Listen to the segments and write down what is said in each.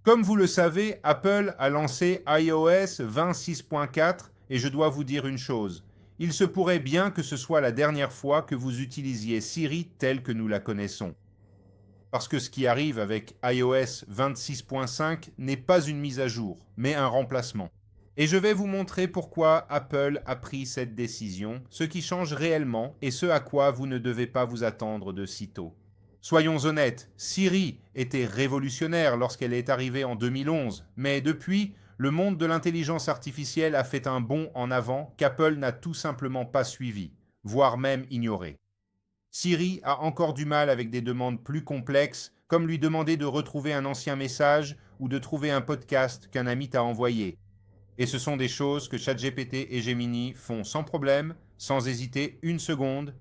Comme vous le savez, Apple a lancé iOS 26.4 et je dois vous dire une chose. Il se pourrait bien que ce soit la dernière fois que vous utilisiez Siri telle que nous la connaissons. Parce que ce qui arrive avec iOS 26.5 n'est pas une mise à jour, mais un remplacement. Et je vais vous montrer pourquoi Apple a pris cette décision, ce qui change réellement et ce à quoi vous ne devez pas vous attendre de sitôt. Soyons honnêtes, Siri était révolutionnaire lorsqu'elle est arrivée en 2011, mais depuis, le monde de l'intelligence artificielle a fait un bond en avant qu'Apple n'a tout simplement pas suivi, voire même ignoré. Siri a encore du mal avec des demandes plus complexes, comme lui demander de retrouver un ancien message ou de trouver un podcast qu'un ami t'a envoyé. Et ce sont des choses que ChatGPT et Gemini font sans problème, sans hésiter une seconde.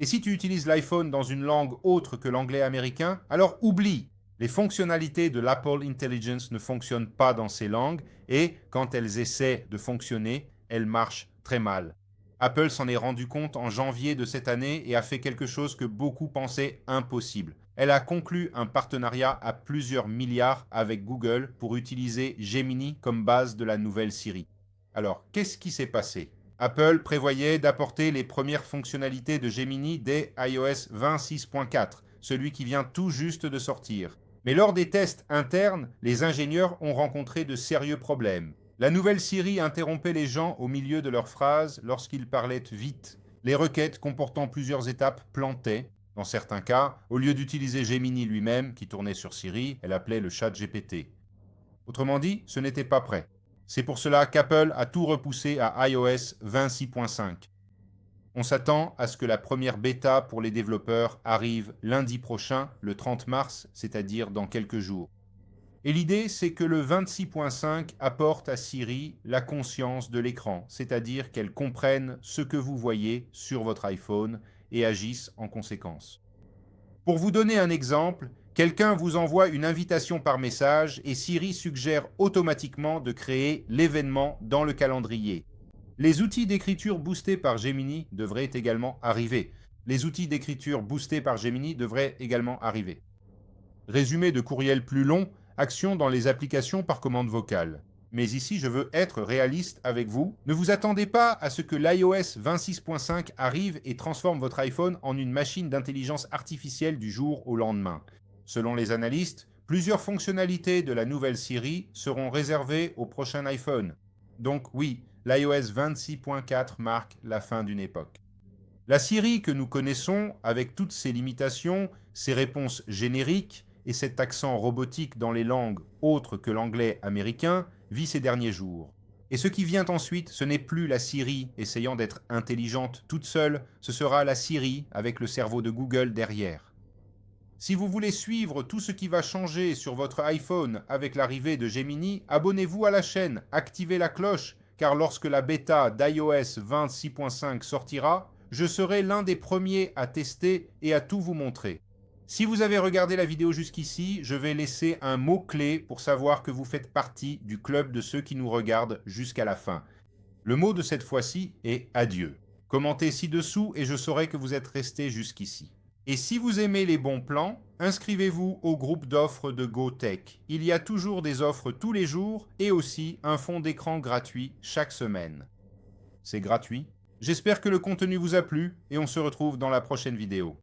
Et si tu utilises l'iPhone dans une langue autre que l'anglais américain, alors oublie. Les fonctionnalités de l'Apple Intelligence ne fonctionnent pas dans ces langues et quand elles essaient de fonctionner, elles marchent très mal. Apple s'en est rendu compte en janvier de cette année et a fait quelque chose que beaucoup pensaient impossible. Elle a conclu un partenariat à plusieurs milliards avec Google pour utiliser Gemini comme base de la nouvelle Siri. Alors, qu'est-ce qui s'est passé? Apple prévoyait d'apporter les premières fonctionnalités de Gemini dès iOS 26.4, celui qui vient tout juste de sortir. Mais lors des tests internes, les ingénieurs ont rencontré de sérieux problèmes. La nouvelle Siri interrompait les gens au milieu de leurs phrases lorsqu'ils parlaient vite. Les requêtes comportant plusieurs étapes plantaient. Dans certains cas, au lieu d'utiliser Gemini lui-même, qui tournait sur Siri, elle appelait le chat GPT. Autrement dit, ce n'était pas prêt. C'est pour cela qu'Apple a tout repoussé à iOS 26.5. On s'attend à ce que la première bêta pour les développeurs arrive lundi prochain, le 30 mars, c'est-à-dire dans quelques jours. Et l'idée, c'est que le 26.5 apporte à Siri la conscience de l'écran, c'est-à-dire qu'elle comprenne ce que vous voyez sur votre iPhone et agisse en conséquence. Pour vous donner un exemple, quelqu'un vous envoie une invitation par message et Siri suggère automatiquement de créer l'événement dans le calendrier. Les outils d'écriture boostés par Gemini devraient également arriver. Résumé de courriel plus long, action dans les applications par commande vocale. Mais ici, je veux être réaliste avec vous. Ne vous attendez pas à ce que l'iOS 26.5 arrive et transforme votre iPhone en une machine d'intelligence artificielle du jour au lendemain. Selon les analystes, plusieurs fonctionnalités de la nouvelle Siri seront réservées au prochain iPhone. Donc oui, l'iOS 26.4 marque la fin d'une époque. La Siri que nous connaissons, avec toutes ses limitations, ses réponses génériques et cet accent robotique dans les langues autres que l'anglais américain, vit ses derniers jours. Et ce qui vient ensuite, ce n'est plus la Siri essayant d'être intelligente toute seule, ce sera la Siri avec le cerveau de Google derrière. Si vous voulez suivre tout ce qui va changer sur votre iPhone avec l'arrivée de Gemini, abonnez-vous à la chaîne, activez la cloche, car lorsque la bêta d'iOS 26.5 sortira, je serai l'un des premiers à tester et à tout vous montrer. Si vous avez regardé la vidéo jusqu'ici, je vais laisser un mot-clé pour savoir que vous faites partie du club de ceux qui nous regardent jusqu'à la fin. Le mot de cette fois-ci est adieu. Commentez ci-dessous et je saurai que vous êtes resté jusqu'ici. Et si vous aimez les bons plans, inscrivez-vous au groupe d'offres de GoTech. Il y a toujours des offres tous les jours et aussi un fond d'écran gratuit chaque semaine. C'est gratuit. J'espère que le contenu vous a plu et on se retrouve dans la prochaine vidéo.